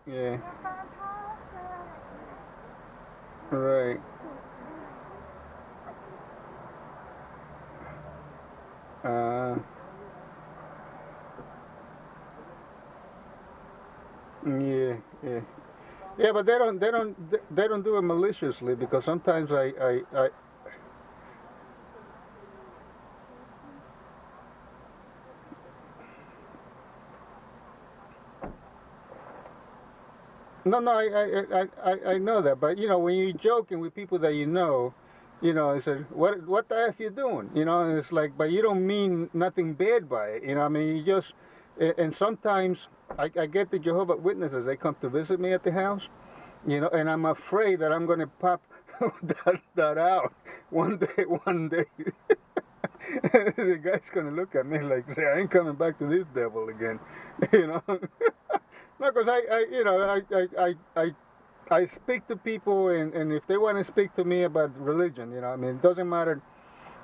Yeah. Right. Uh, yeah, yeah. Yeah, but they don't do it maliciously because sometimes I no, no, I know that, but you know, when you're joking with people that you know, I said, what the F you doing? You know, and it's like, but you don't mean nothing bad by it. You know, I mean, you just, and sometimes I get the Jehovah Witnesses, they come to visit me at the house, you know, and I'm afraid that I'm going to pop that out one day. The guy's going to look at me like, say, I ain't coming back to this devil again, you know. No, because you know, I speak to people, and if they want to speak to me about religion, you know, I mean, it doesn't matter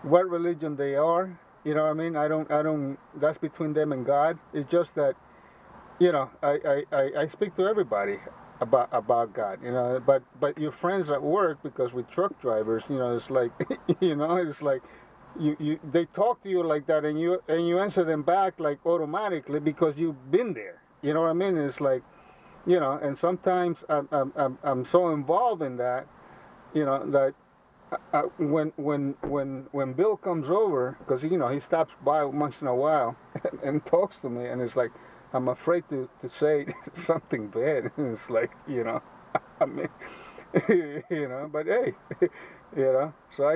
what religion they are, you know what I mean? I don't, that's between them and God. It's just that, you know, I speak to everybody about God, you know, but your friends at work, because with truck drivers, you know, it's like, you know, it's like, they talk to you like that, and you answer them back like automatically because you've been there. You know what I mean? It's like, you know, and sometimes I'm so involved in that, you know, that when Bill comes over, because you know he stops by once in a while and talks to me, and it's like I'm afraid to say something bad. It's like, you know, I mean, you know, but hey, you know, so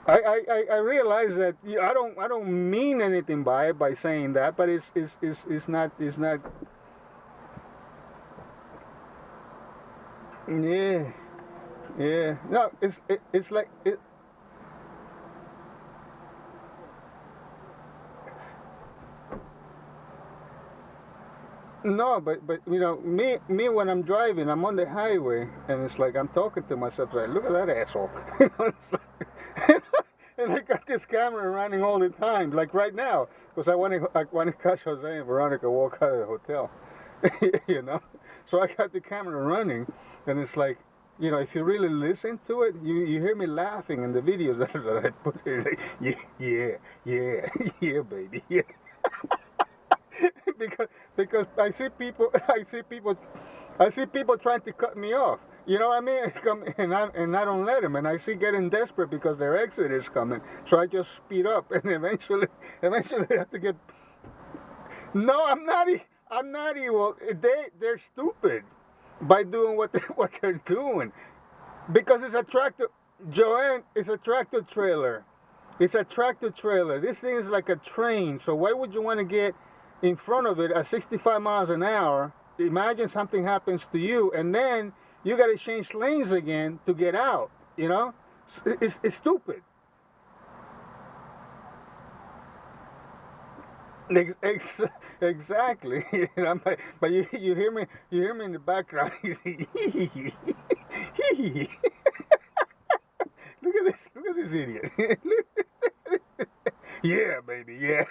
I realize that, you know, I don't mean anything by it by saying that, but it's not. Yeah, yeah. No, it's like it. No, but you know, me when I'm driving, I'm on the highway, and it's like I'm talking to myself like, look at that asshole. You know, it's like, and I got this camera running all the time, like right now, because I want to catch Jose and Veronica walk out of the hotel. You know, so I got the camera running, and it's like, you know, if you really listen to it, you hear me laughing in the videos that I put. It's like, yeah, yeah, yeah, yeah, baby, yeah. because I see people trying to cut me off. You know what I mean? And I don't let them. And I see getting desperate because their exit is coming. So I just speed up, and eventually they have to get. No, I'm not. I'm not evil. They're stupid by doing what they're doing because it's a tractor. Joanne, it's a tractor trailer. It's a tractor trailer. This thing is like a train. So why would you want to get in front of it at 65 miles an hour? Imagine something happens to you, and then you got to change lanes again to get out. You know, it's stupid. Exactly. You know, but you hear me in the background. Look at this idiot. Yeah, baby, yeah.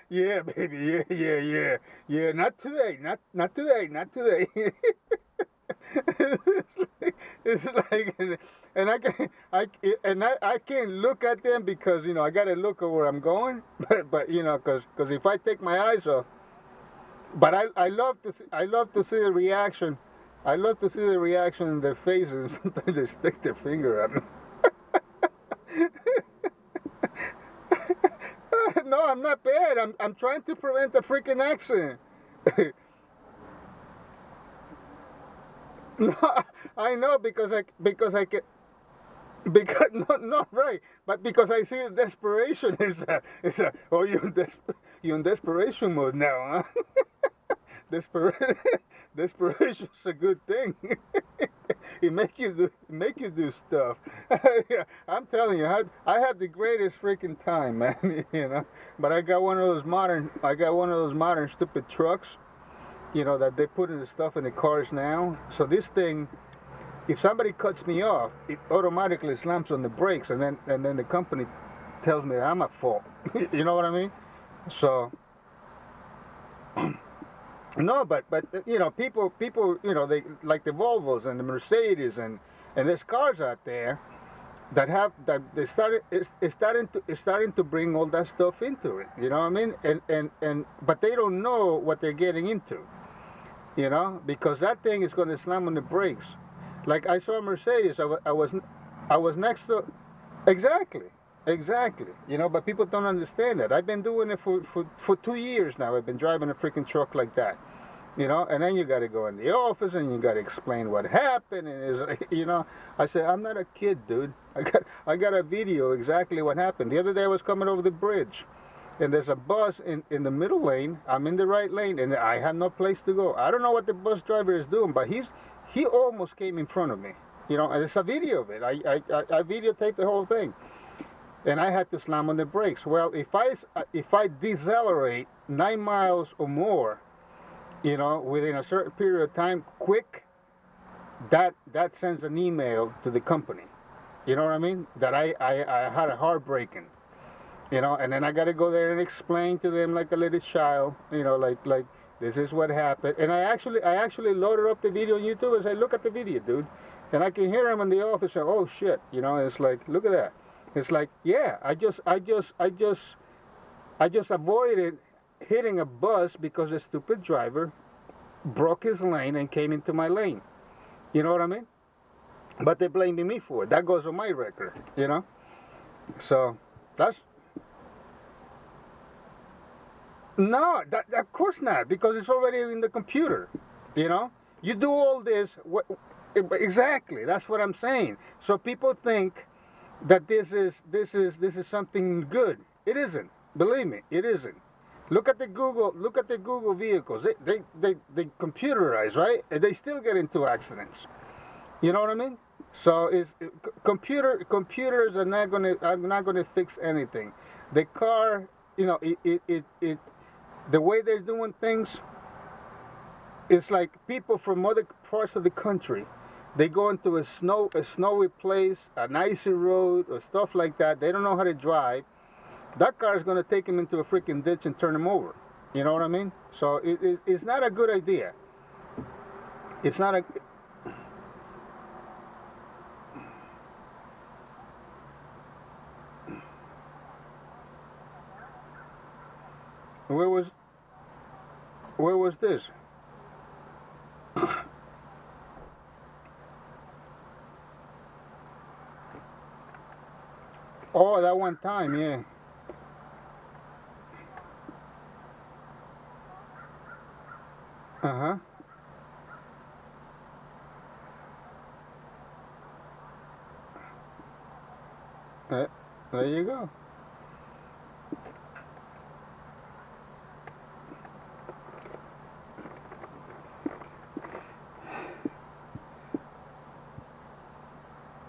Yeah, baby, yeah, yeah, yeah, yeah. Not today, not today, not today. It's like, and I can, I can't look at them because you know I gotta look at where I'm going. But you know, because if I take my eyes off, but I love to see the reaction. I love to see the reaction in their faces, and sometimes they stick their finger at me. No, I'm not bad. I'm trying to prevent a freaking accident. No, I know because I can. Because not right, but because I see the desperation oh, you're in desperation mode now, huh? Desperation Desperation's a good thing. Make you do stuff. Yeah, I'm telling you, I have the greatest freaking time, man. You know, but I got one of those modern stupid trucks, you know, that they put in the stuff in the cars now. So this thing, if somebody cuts me off, it automatically slams on the brakes, and then the company tells me I'm at fault. You know what I mean? So no, but you know, people, you know, they like the Volvos and the Mercedes, and there's cars out there that have that they started it's starting to bring all that stuff into it. You know what I mean? And but they don't know what they're getting into. You know, because that thing is going to slam on the brakes. Like I saw a Mercedes, I was next to, exactly. You know, but people don't understand that. I've been doing it for 2 years now. I've been driving a freaking truck like that. You know, and then you got to go in the office and you got to explain what happened. And it's like, you know, I said, I'm not a kid, dude. I got a video exactly what happened. The other day I was coming over the bridge, and there's a bus in the middle lane. I'm in the right lane, and I have no place to go. I don't know what the bus driver is doing, but he almost came in front of me. You know, and it's a video of it. I videotaped the whole thing, and I had to slam on the brakes. Well, if I decelerate 9 miles or more, you know, within a certain period of time, quick, that sends an email to the company. You know what I mean? That I had a heartbreaking. You know, and then I got to go there and explain to them like a little child, you know, like this is what happened. And I actually loaded up the video on YouTube and said, look at the video, dude. And I can hear him in the office say, oh shit, you know. It's like, look at that. It's like, yeah, I just avoided hitting a bus because a stupid driver broke his lane and came into my lane. You know what I mean? But they're blaming me for it. That goes on my record, you know. So that's. No, of course not, because it's already in the computer. You know, you do all this. Exactly, that's what I'm saying. So people think that this is something good. It isn't. Believe me, it isn't. Look at the Google vehicles. They computerize, right? And they still get into accidents. You know what I mean? So computers are not gonna fix anything. The car, you know, the way they're doing things, it's like people from other parts of the country. They go into a snowy place, an icy road, or stuff like that. They don't know how to drive. That car is going to take them into a freaking ditch and turn them over. You know what I mean? So it's not a good idea. It's not a. Where was this? Oh, that one time, yeah. Uh-huh. There you go.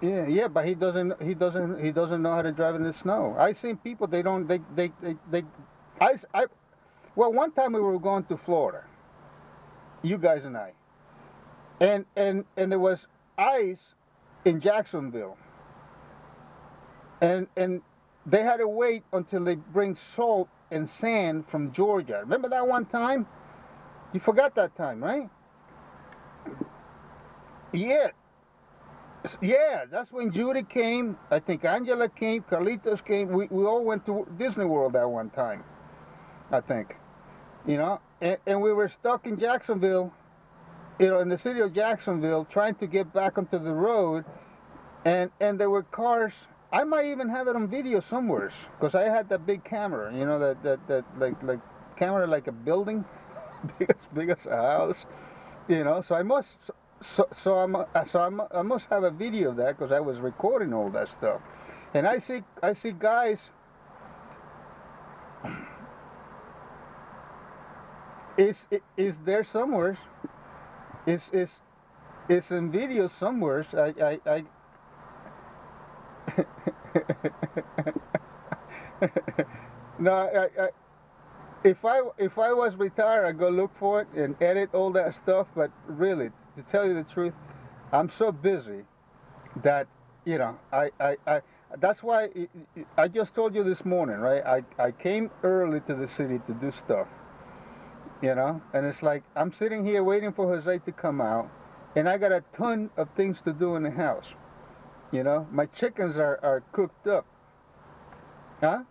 Yeah, but he doesn't know how to drive in the snow. I've seen people, well, one time we were going to Florida, you guys and I, and there was ice in Jacksonville, and they had to wait until they bring salt and sand from Georgia. Remember that one time? You forgot that time, right? Yeah, that's when Judy came. I think Angela came, Carlitos came. We all went to Disney World that one time, I think. You know, and we were stuck in Jacksonville, you know, in the city of Jacksonville, trying to get back onto the road. And there were cars. I might even have it on video somewhere, because I had that big camera, you know, that like camera like a building, big as a house, you know. So I must. So I must have a video of that, because I was recording all that stuff, and I see guys. Is there somewhere? It's in video somewhere. I no, if I was retired, I'd go look for it and edit all that stuff. But really, to tell you the truth, I'm so busy that, you know, that's why I just told you this morning, right? I came early to the city to do stuff, you know, and it's like I'm sitting here waiting for Jose to come out, and I got a ton of things to do in the house. You know, my chickens are cooked up. Huh?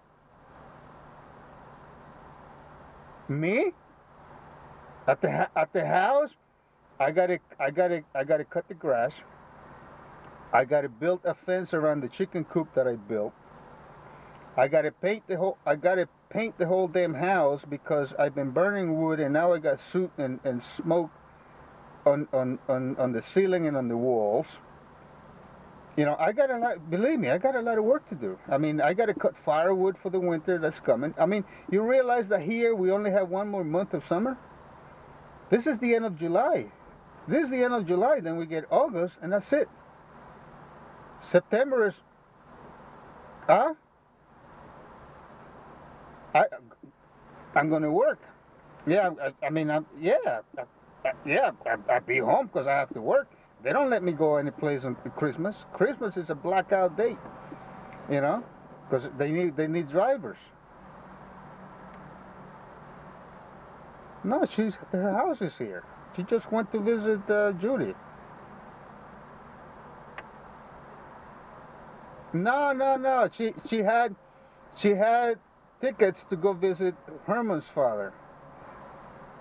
Me? At the house, I gotta cut the grass. I gotta build a fence around the chicken coop that I built. I gotta paint the whole damn house because I've been burning wood, and now I got soot and smoke on the ceiling and on the walls. You know, I got a lot, believe me, I got a lot of work to do. I mean, I got to cut firewood for the winter that's coming. I mean, you realize that here we only have one more month of summer? This is the end of July. This is the end of July, then we get August, and that's it. September is, huh? I'm going to work. Yeah, I mean, I'll be home because I have to work. They don't let me go any place on Christmas. Christmas is a blackout date, you know, because they need drivers. No, her house is here. She just went to visit Judy. No. She had tickets to go visit Herman's father,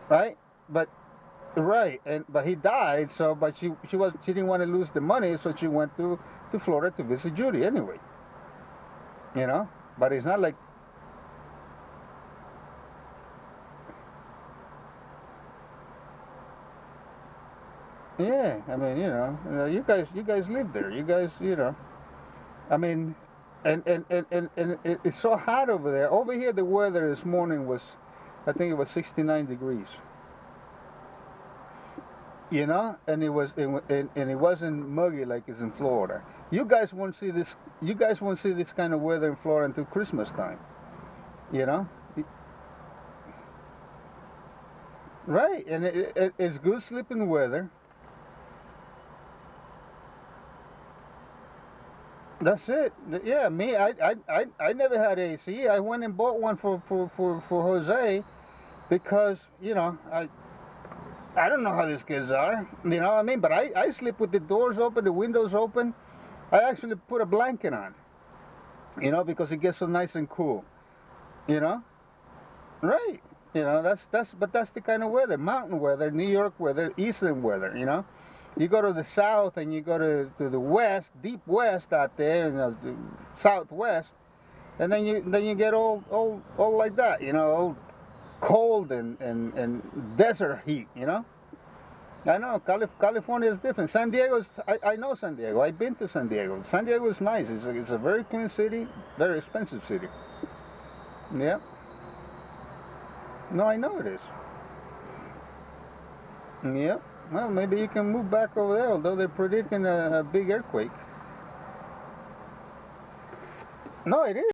right? But he died. So, but she didn't want to lose the money, so she went to Florida to visit Judy anyway. You know, but it's not like. Yeah, I mean, you know, you guys live there. You guys, you know, I mean, and it's so hot over there. Over here, the weather this morning was, I think it was 69 degrees. You know, and it wasn't muggy like it's in Florida. You guys won't see this. You guys won't see this kind of weather in Florida until Christmas time. You know, right? And it's good sleeping weather. That's it. Yeah, me. I never had AC. I went and bought one for Jose, because you know I don't know how these kids are. You know what I mean? But I sleep with the doors open, the windows open. I actually put a blanket on. You know, because it gets so nice and cool. You know, right? You know, that's the kind of weather, mountain weather, New York weather, eastern weather. You know. You go to the south and you go to the west, deep west out there, you know, the southwest, and then you get all like that, you know, all cold and desert heat, you know. I know California is different. San Diego's, I know San Diego. I've been to San Diego. San Diego is nice. It's a very clean city, very expensive city. Yeah. No, I know it is. Yeah. Well, maybe you can move back over there, although they're predicting a big earthquake. No, it is.